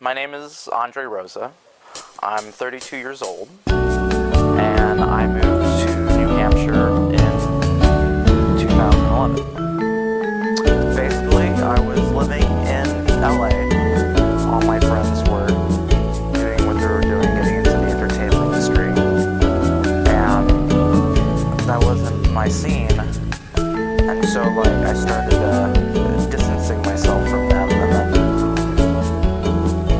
My name is Rosa. I'm 32 years old, and I moved to New Hampshire in 2011. Basically, I was living in LA. All my friends were doing what they were doing, getting into the entertainment industry, and that wasn't my scene. And so, I started distancing myself from them, and then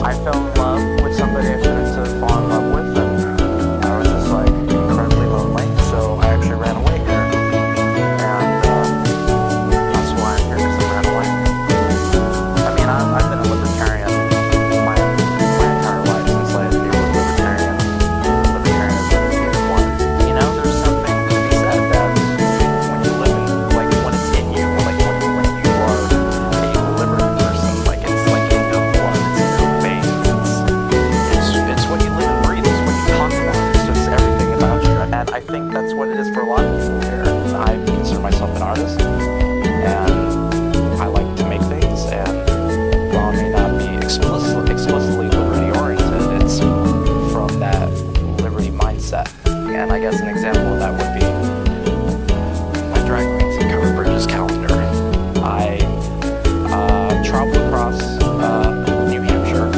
I fell in love with somebody I shouldn't have fallen in love with, and I was just incredibly lonely, so I actually ran away here, and that's why I'm here, because I ran away. I mean, I've been a libertarian my entire life, since I knew what libertarianism was. You know, there's something to be said that when you live in, when it's in you, when you are a liberal person, it's in your blood, it's in your veins, it's what you live and breathe, it's what you talk about, it's just everything about you. And I think that's what it is for a lot of people here. I consider myself an artist, and I like to make things, and while I may not be explicitly liberty oriented, it's from that liberty mindset. And I guess an example of that would be my Drag Queens and Covered Bridges calendar. I traveled across New Hampshire,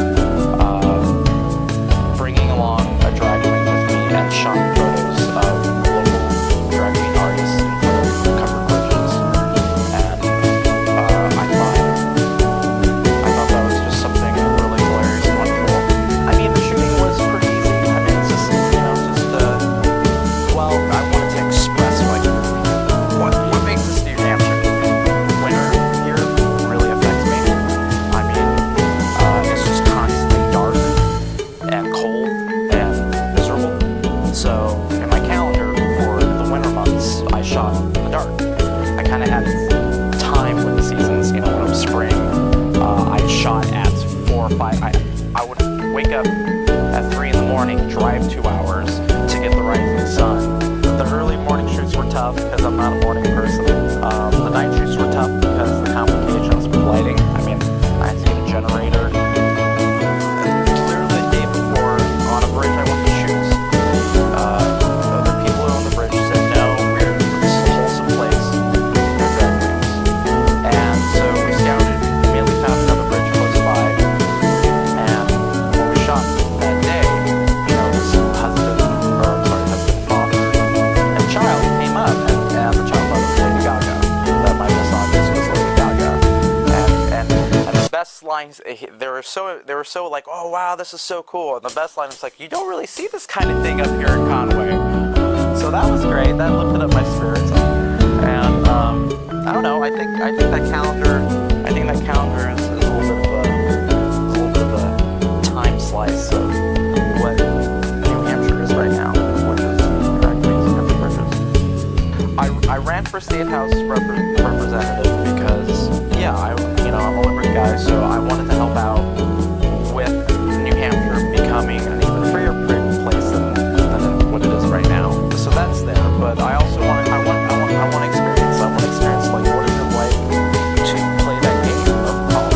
bringing along a drag queen with me, and shot photos of local drag queen artists in front of Covered Bridges. And I thought that was just something really hilarious and wonderful. I mean, the shooting was pretty easy. I mean, it's just, well, I wanted to express what makes this New Hampshire. Winter here really affects me. I mean, it's just constantly dark and cold and miserable. So in my calendar for the winter months, I shot in the dark. I kind of added time with the seasons. When it was spring, I shot at 4 or 5. I would wake up at 3 in the morning, drive 2 hours to get the rising sun. The early morning shoots were tough because I'm not a morning person. The night shoots were tough because the complications with lighting. I mean, I had to get a generator. Literally the day before, on a bridge I went to shoot, the people who own the bridge said, no, this is a wholesome place. They're drag queens. And so we scouted, immediately found another bridge close by. And when we shot that day, this husband, father, and child came up, and the child was Lady Gaga. That my best audience was Lady Gaga. And the best lines, they were so like, oh wow, this is so cool. And the best line was you don't really see this kind of thing up here in Conway. So that was great. That lifted up my spirits. And I don't know. I think that calendar is a little bit of a time slice of what New Hampshire is right now, which is drag queens and Covered Bridges. I ran for state house representative because I'm a liberal guy, so I wanted to help out with New Hampshire becoming an even freer place than what it is right now. So that's there, but I also want to experience. I want to experience what is it like to play that game of politics.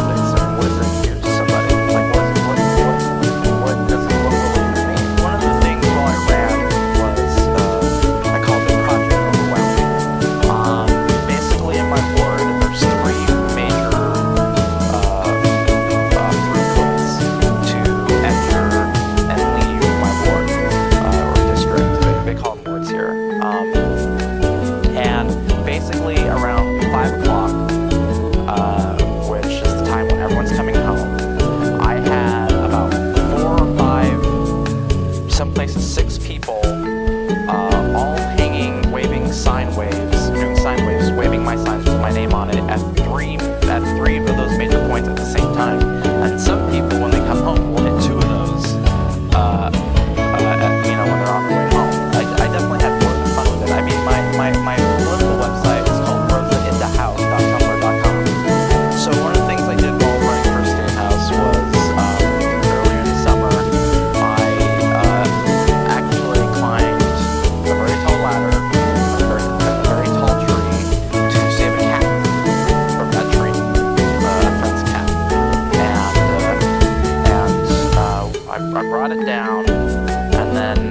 shot it down, and then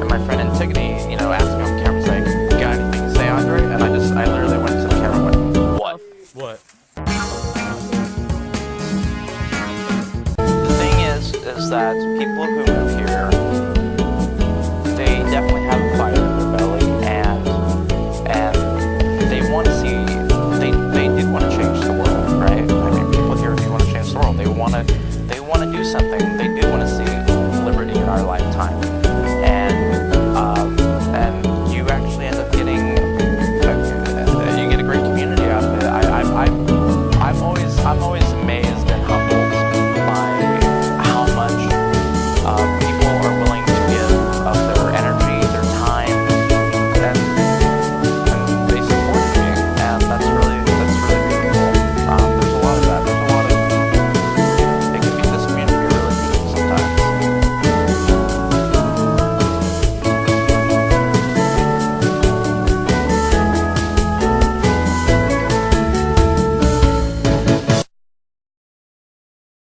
my friend Antigone, you know, asked me on the camera, saying, "Got anything to say, Andre?" And I literally went to the camera and went, "What?" What? The thing is that people who move here